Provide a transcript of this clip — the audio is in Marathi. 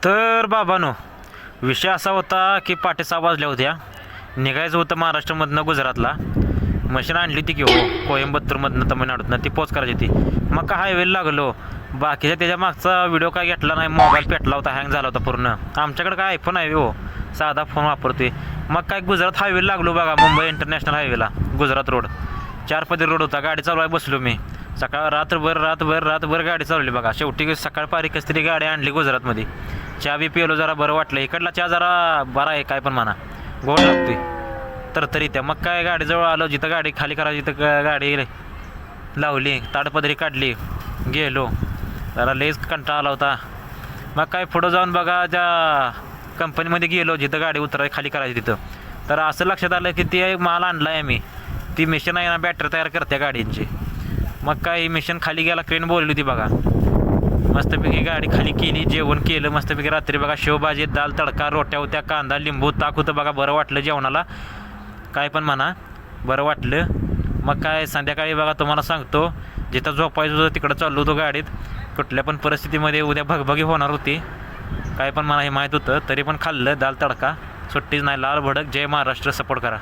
तर बाबांनो, विषय असा होता की पहाटे 6 वाजल्या होत्या. निघायचं होतं महाराष्ट्रामधनं गुजरातला. मशीन आणली होती की हो कोइंबतूरमधनं तमिळनाडूतनं, ती पोच करायची होती. मग का हायवेला लागलो. बाकीच्या त्याच्या मागचा व्हिडिओ काय घेतला नाही, मोबाईल पेटला होता, हँग झाला होता पूर्ण. आमच्याकडे काय आयफोन आहे हो, साधा फोन वापरतोय. मग काय गुजरात हायवेला लागलो बघा, मुंबई इंटरनॅशनल हायवेला, गुजरात रोड. 4 पदरी रोड होता, गाडी चालवाय बसलो मी. सकाळ रातभर गाडी चालवली बघा. शेवटी सकाळ पारी कशी तरी गाडी आणली गुजरातमध्ये. चहा बी पिलो, जरा बरं वाटलं. इकडला चहा जरा बरा आहे, काय पण म्हणा, गोड लागतोय तर त्या. मग काय गाडीजवळ आलो, जिथं गाडी खाली करायची तिथं गाडी लावली, ताडपदरी काढली, गेलो. जरा लेस कंटाळा आला होता. मग काय पुढं जाऊन बघा, त्या कंपनीमध्ये गेलो जिथं गाडी खाली करायची तिथं. तर असं लक्षात आलं की ते माल आणला आहे मी. ती मिशन आहे ना, बॅटरी तयार करते गाडींची. मग काय ही मिशन खाली गेला, क्रेन बोलली होती बघा. मस्तपैकी गाडी खाली केली, जेवण केलं मस्तपैकी. रात्री बघा शेवभाजी, दाल तडका, रोट्या होत्या, कांदा, लिंबू, ताक होतं बघा. बरं वाटलं जेवणाला, काय पण म्हणा, बरं वाटलं. मग काय संध्याकाळी बघा तुम्हाला सांगतो, जिथं झोपायचं होतं तिकडं चाललो होतो गाडीत. कुठल्या पण परिस्थितीमध्ये उद्या भगभगी होणार होती, काय पण मला हे माहीत होतं. तरी पण खाल्लं दाल तडका, सुट्टीच नाही. लाल भडक, जय महाराष्ट्र, सपोर्ट करा.